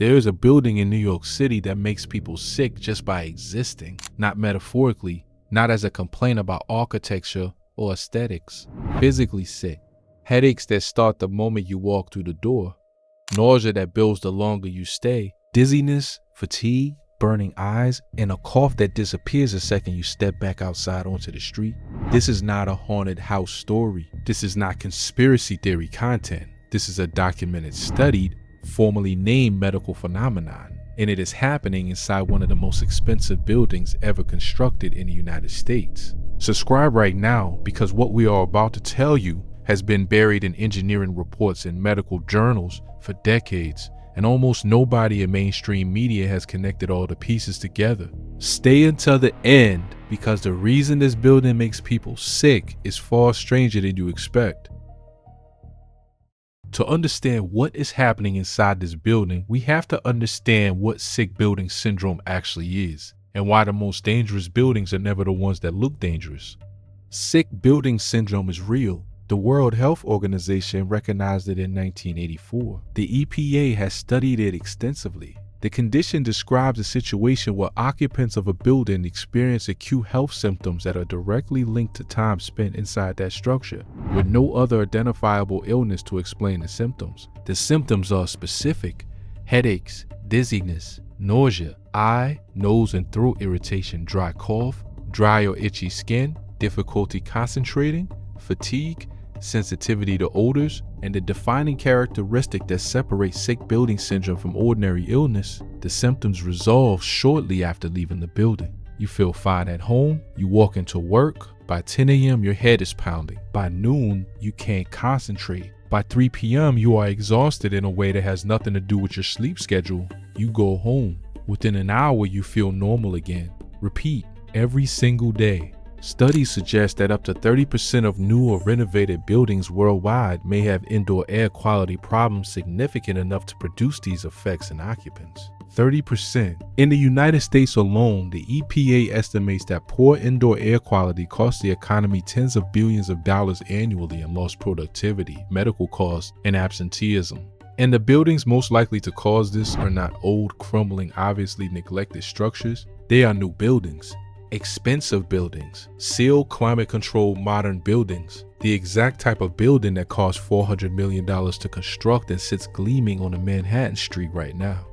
There is a building in New York City that makes people sick just by existing, not metaphorically, not as a complaint about architecture or aesthetics. Physically sick. Headaches that start the moment you walk through the door. Nausea that builds the longer you stay. Dizziness, fatigue, burning eyes, and a cough that disappears the second you step back outside onto the street. This is not a haunted house story. This is not conspiracy theory content. This is a documented, studied, formally named medical phenomenon, and it is happening inside one of the most expensive buildings ever constructed in the United States. Subscribe right now, because what we are about to tell you has been buried in engineering reports and medical journals for decades, and almost nobody in mainstream media has connected all the pieces together. Stay until the end, because the reason this building makes people sick is far stranger than you expect. To understand what is happening inside this building, we have to understand what sick building syndrome actually is, and why the most dangerous buildings are never the ones that look dangerous. Sick building syndrome is real. The World Health Organization recognized it in 1984. The EPA has studied it extensively. The condition describes a situation where occupants of a building experience acute health symptoms that are directly linked to time spent inside that structure, with no other identifiable illness to explain the symptoms. The symptoms are specific: headaches, dizziness, nausea, eye, nose, and throat irritation, dry cough, dry or itchy skin, difficulty concentrating, fatigue, sensitivity to odors, and the defining characteristic that separates sick building syndrome from ordinary illness: the symptoms resolve shortly after leaving the building. You feel fine at home, you walk into work, by 10 a.m. your head is pounding, by noon you can't concentrate, by 3 p.m. you are exhausted in a way that has nothing to do with your sleep schedule. You go home. Within an hour you feel normal again. Repeat every single day. Studies suggest that up to 30% of new or renovated buildings worldwide may have indoor air quality problems significant enough to produce these effects in occupants. 30%. In the United States alone, the EPA estimates that poor indoor air quality costs the economy tens of billions of dollars annually in lost productivity, medical costs, and absenteeism. And the buildings most likely to cause this are not old, crumbling, obviously neglected structures. They are new buildings. Expensive buildings, sealed, climate-controlled modern buildings, the exact type of building that cost $400 million to construct and sits gleaming on a Manhattan street right now.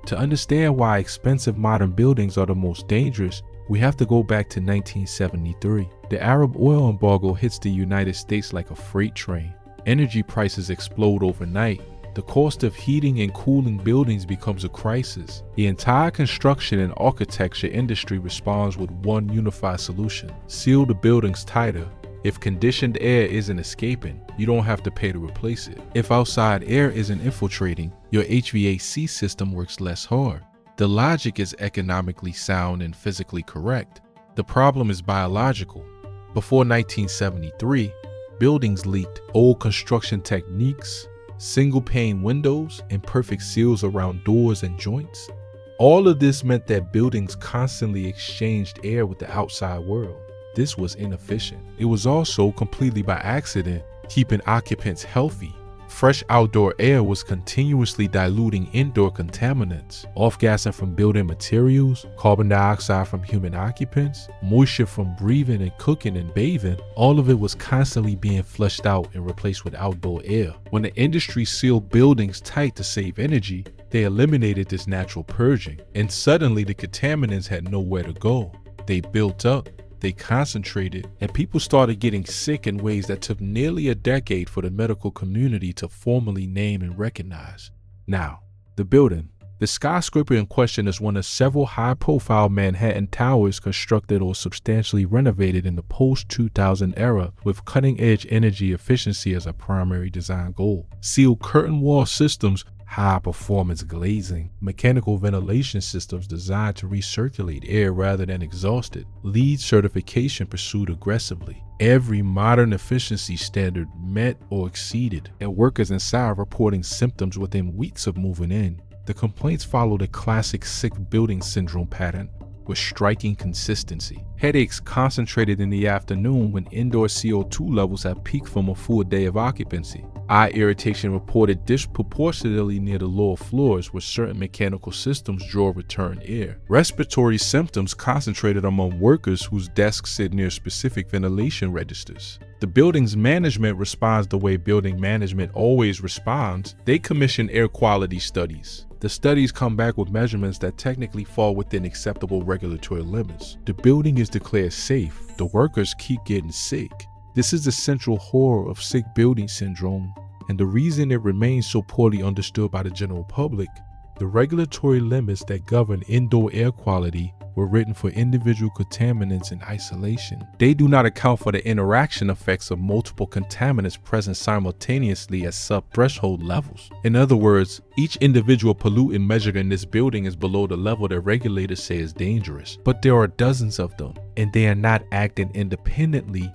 To understand why expensive modern buildings are the most dangerous, we have to go back to 1973. The Arab oil embargo hits the United States like a freight train. Energy prices explode overnight. The cost of heating and cooling buildings becomes a crisis. The entire construction and architecture industry responds with one unified solution: seal the buildings tighter. If conditioned air isn't escaping, you don't have to pay to replace it. If outside air isn't infiltrating, your HVAC system works less hard. The logic is economically sound and physically correct. The problem is biological. Before 1973, buildings leaked old construction techniques, single pane windows, imperfect seals around doors and joints. All of this meant that buildings constantly exchanged air with the outside world. This was inefficient. It was also completely by accident, keeping occupants healthy. Fresh outdoor air was continuously diluting indoor contaminants, off-gassing from building materials, carbon dioxide from human occupants, moisture from breathing and cooking and bathing. All of it was constantly being flushed out and replaced with outdoor air. When the industry sealed buildings tight to save energy, they eliminated this natural purging, and suddenly the contaminants had nowhere to go. They built up, they concentrated, and people started getting sick in ways that took nearly a decade for the medical community to formally name and recognize. Now, the building. The skyscraper in question is one of several high-profile Manhattan towers constructed or substantially renovated in the post-2000 era with cutting-edge energy efficiency as a primary design goal. Sealed curtain wall systems, high-performance glazing, mechanical ventilation systems designed to recirculate air rather than exhaust it, LEED certification pursued aggressively. Every modern efficiency standard met or exceeded, and workers inside reporting symptoms within weeks of moving in. The complaints followed a classic sick building syndrome pattern with striking consistency. Headaches concentrated in the afternoon when indoor CO2 levels have peaked from a full day of occupancy. Eye irritation reported disproportionately near the lower floors where certain mechanical systems draw return air. Respiratory symptoms concentrated among workers whose desks sit near specific ventilation registers. The building's management responds the way building management always responds. They commission air quality studies. The studies come back with measurements that technically fall within acceptable regulatory limits. The building is declared safe. The workers keep getting sick. This is the central horror of sick building syndrome, and the reason it remains so poorly understood by the general public. The regulatory limits that govern indoor air quality were written for individual contaminants in isolation. They do not account for the interaction effects of multiple contaminants present simultaneously at sub-threshold levels. In other words, each individual pollutant measured in this building is below the level that regulators say is dangerous, but there are dozens of them, and they are not acting independently.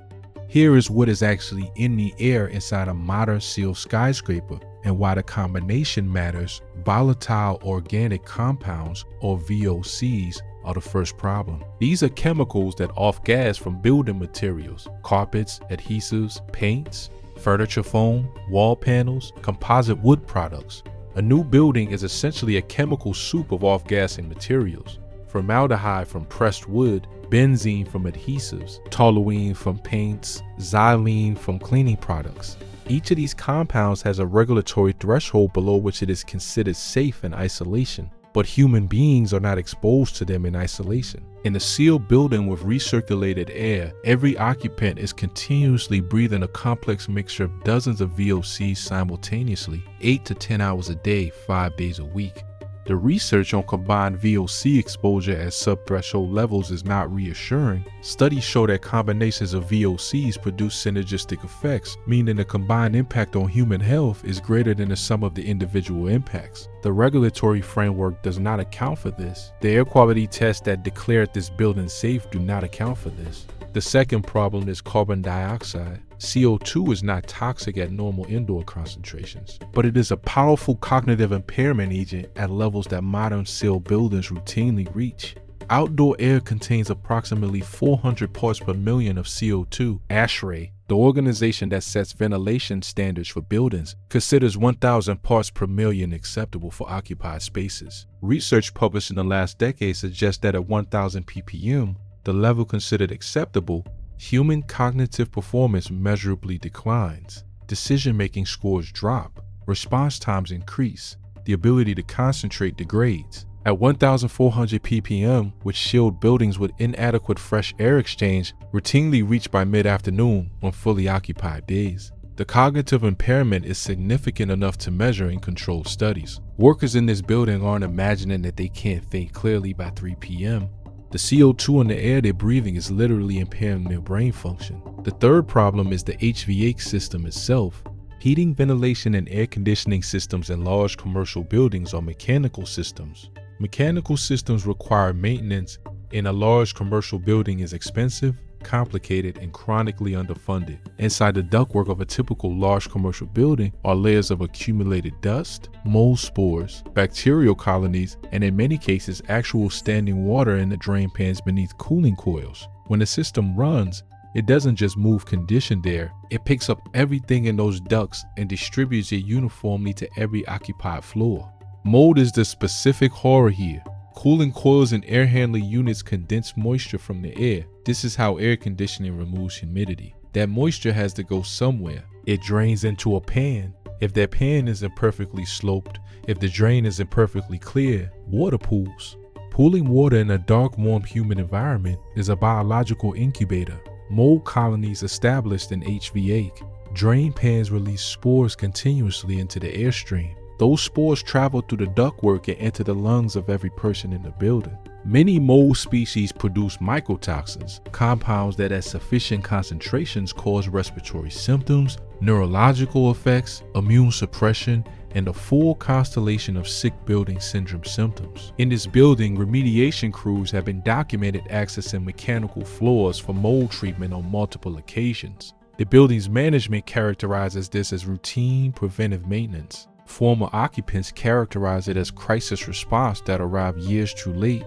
Here is what is actually in the air inside a modern sealed skyscraper and why the combination matters. Volatile organic compounds, or VOCs, are the first problem. These are chemicals that off-gas from building materials, carpets, adhesives, paints, furniture foam, wall panels, composite wood products. A new building is essentially a chemical soup of off-gassing materials. Formaldehyde from pressed wood, benzene from adhesives, toluene from paints, xylene from cleaning products. Each of these compounds has a regulatory threshold below which it is considered safe in isolation, but human beings are not exposed to them in isolation. In a sealed building with recirculated air, every occupant is continuously breathing a complex mixture of dozens of VOCs simultaneously, 8 to 10 hours a day, 5 days a week. The research on combined VOC exposure at subthreshold levels is not reassuring. Studies show that combinations of VOCs produce synergistic effects, meaning the combined impact on human health is greater than the sum of the individual impacts. The regulatory framework does not account for this. The air quality tests that declared this building safe do not account for this. The second problem is carbon dioxide. CO2 is not toxic at normal indoor concentrations, but it is a powerful cognitive impairment agent at levels that modern sealed buildings routinely reach. Outdoor air contains approximately 400 parts per million of CO2. ASHRAE, the organization that sets ventilation standards for buildings, considers 1,000 parts per million acceptable for occupied spaces. Research published in the last decade suggests that at 1,000 ppm, the level considered acceptable, human cognitive performance measurably declines. Decision-making scores drop, response times increase, the ability to concentrate degrades. At 1,400 ppm, which shield buildings with inadequate fresh air exchange routinely reach by mid-afternoon on fully occupied days. The cognitive impairment is significant enough to measure in controlled studies. Workers in this building aren't imagining that they can't think clearly by 3 p.m. The CO2 in the air they're breathing is literally impairing their brain function. The third problem is the HVAC system itself. Heating, ventilation, and air conditioning systems in large commercial buildings are mechanical systems. Mechanical systems require maintenance in a large commercial building is expensive, complicated, and chronically underfunded. Inside the ductwork of a typical large commercial building are layers of accumulated dust, mold spores, bacterial colonies, and in many cases actual standing water in the drain pans beneath cooling coils. When the system runs, it doesn't just move conditioned air, it picks up everything in those ducts and distributes it uniformly to every occupied floor. Mold is the specific horror here. Cooling coils and air handling units condense moisture from the air. This is how air conditioning removes humidity. That moisture has to go somewhere. It drains into a pan. If that pan isn't perfectly sloped, if the drain isn't perfectly clear, water pools. Pooling water in a dark, warm, humid environment is a biological incubator. Mold colonies established in HVAC. Drain pans release spores continuously into the airstream. Those spores travel through the ductwork and enter the lungs of every person in the building. Many mold species produce mycotoxins, compounds that at sufficient concentrations cause respiratory symptoms, neurological effects, immune suppression, and a full constellation of sick building syndrome symptoms. In this building, remediation crews have been documented accessing mechanical floors for mold treatment on multiple occasions. The building's management characterizes this as routine preventive maintenance. Former occupants characterize it as crisis response that arrived years too late.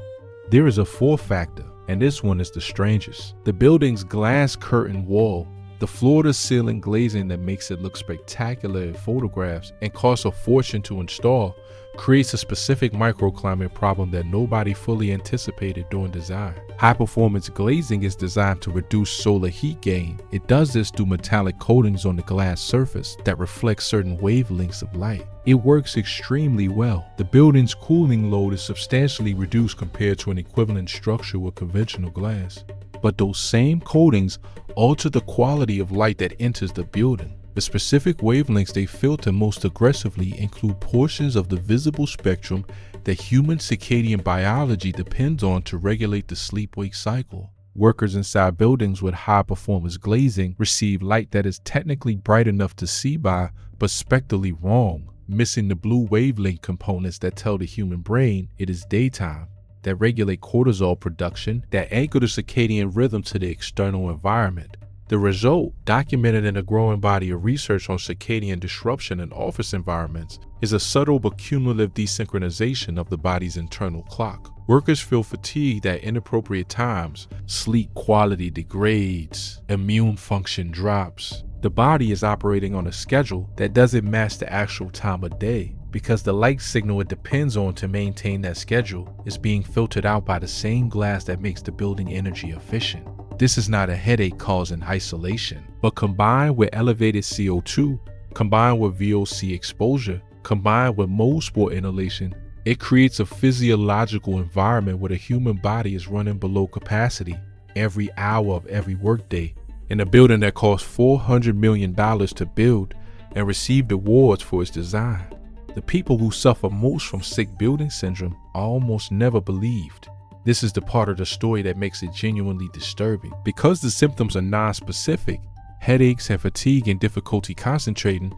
There is a fourth factor, and this one is the strangest. The building's glass curtain wall The floor-to-ceiling glazing that makes it look spectacular in photographs and costs a fortune to install creates a specific microclimate problem that nobody fully anticipated during design. High-performance glazing is designed to reduce solar heat gain. It does this through metallic coatings on the glass surface that reflect certain wavelengths of light. It works extremely well. The building's cooling load is substantially reduced compared to an equivalent structure with conventional glass. But those same coatings alter the quality of light that enters the building. The specific wavelengths they filter most aggressively include portions of the visible spectrum that human circadian biology depends on to regulate the sleep-wake cycle. Workers inside buildings with high-performance glazing receive light that is technically bright enough to see by, but spectrally wrong, missing the blue wavelength components that tell the human brain it is daytime, that regulate cortisol production, that anchor the circadian rhythm to the external environment. The result, documented in a growing body of research on circadian disruption in office environments, is a subtle but cumulative desynchronization of the body's internal clock. Workers feel fatigued at inappropriate times, sleep quality degrades, immune function drops. The body is operating on a schedule that doesn't match the actual time of day, because the light signal it depends on to maintain that schedule is being filtered out by the same glass that makes the building energy efficient. This is not a headache causing isolation, but combined with elevated CO2, combined with VOC exposure, combined with mold spore inhalation, it creates a physiological environment where the human body is running below capacity every hour of every workday in a building that cost $400 million to build and received awards for its design. The people who suffer most from sick building syndrome are almost never believed. This is the part of the story that makes it genuinely disturbing. Because the symptoms are non-specific, headaches and fatigue and difficulty concentrating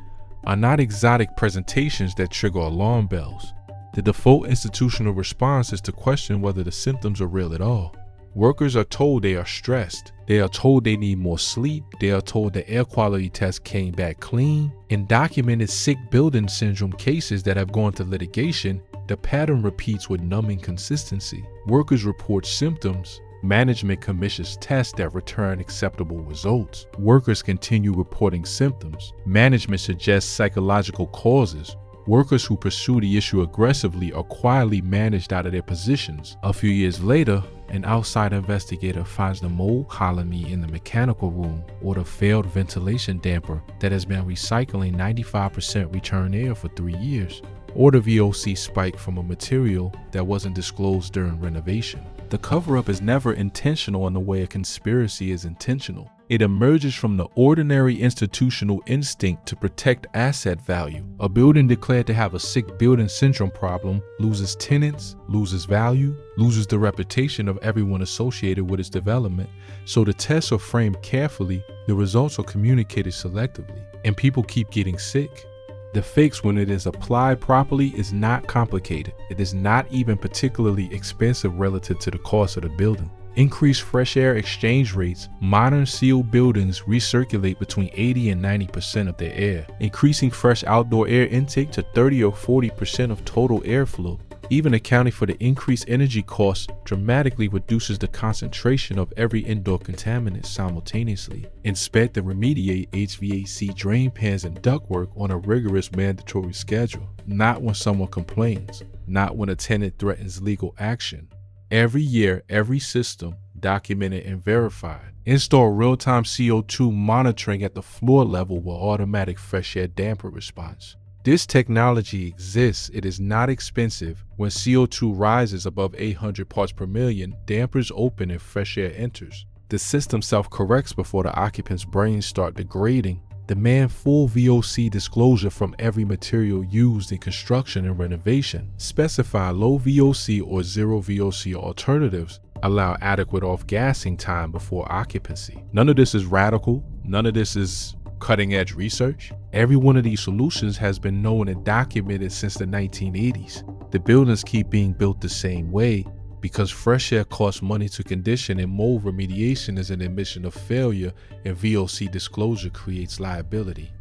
are not exotic presentations that trigger alarm bells. The default institutional response is to question whether the symptoms are real at all. Workers are told they are stressed. They are told they need more sleep. They are told the air quality test came back clean. In documented sick building syndrome cases that have gone to litigation, the pattern repeats with numbing consistency. Workers report symptoms. Management commissions tests that return acceptable results. Workers continue reporting symptoms. Management suggests psychological causes. Workers who pursue the issue aggressively are quietly managed out of their positions. A few years later, an outside investigator finds the mold colony in the mechanical room or the failed ventilation damper that has been recycling 95% return air for 3 years, or the VOC spike from a material that wasn't disclosed during renovation. The cover-up is never intentional in the way a conspiracy is intentional. It emerges from the ordinary institutional instinct to protect asset value. A building declared to have a sick building syndrome problem loses tenants, loses value, loses the reputation of everyone associated with its development. So the tests are framed carefully, the results are communicated selectively, and people keep getting sick. The fix, when it is applied properly, is not complicated. It is not even particularly expensive relative to the cost of the building. Increased fresh air exchange rates, modern sealed buildings recirculate between 80 and 90% of their air, increasing fresh outdoor air intake to 30 or 40% of total airflow. Even accounting for the increased energy costs dramatically reduces the concentration of every indoor contaminant simultaneously. Inspect and remediate HVAC drain pans and ductwork on a rigorous mandatory schedule, not when someone complains, not when a tenant threatens legal action. Every year, every system, documented and verified. Install real-time CO2 monitoring at the floor level with automatic fresh air damper response. This technology exists. It is not expensive. When CO2 rises above 800 parts per million, dampers open and fresh air enters. The system self-corrects before the occupants' brains start degrading. Demand full VOC disclosure from every material used in construction and renovation. Specify low VOC or zero VOC alternatives. Allow adequate off-gassing time before occupancy. None of this is radical. None of this is cutting-edge research. Every one of these solutions has been known and documented since the 1980s. The buildings keep being built the same way because fresh air costs money to condition and mold remediation is an admission of failure, and VOC disclosure creates liability.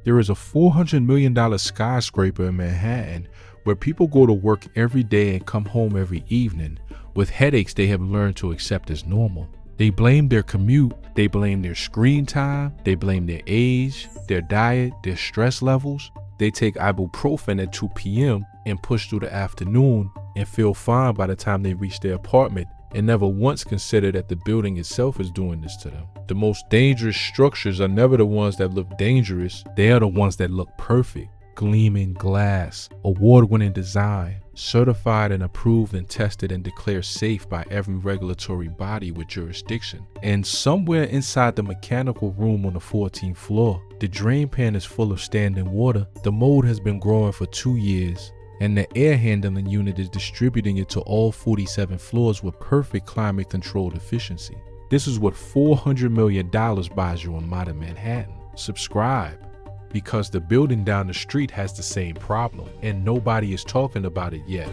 There is a $400 million skyscraper in Manhattan where people go to work every day and come home every evening with headaches they have learned to accept as normal. They blame their commute, they blame their screen time, they blame their age, their diet, their stress levels. They take ibuprofen at 2 p.m. and push through the afternoon and feel fine by the time they reach their apartment, and never once consider that the building itself is doing this to them. The most dangerous structures are never the ones that look dangerous, they are the ones that look perfect. Gleaming glass, award-winning design, certified and approved and tested and declared safe by every regulatory body with jurisdiction. And somewhere inside the mechanical room on the 14th floor, the drain pan is full of standing water. The mold has been growing for 2 years, and the air handling unit is distributing it to all 47 floors with perfect climate controlled efficiency. This is what $400 million buys you in modern Manhattan. Subscribe, because the building down the street has the same problem and nobody is talking about it yet.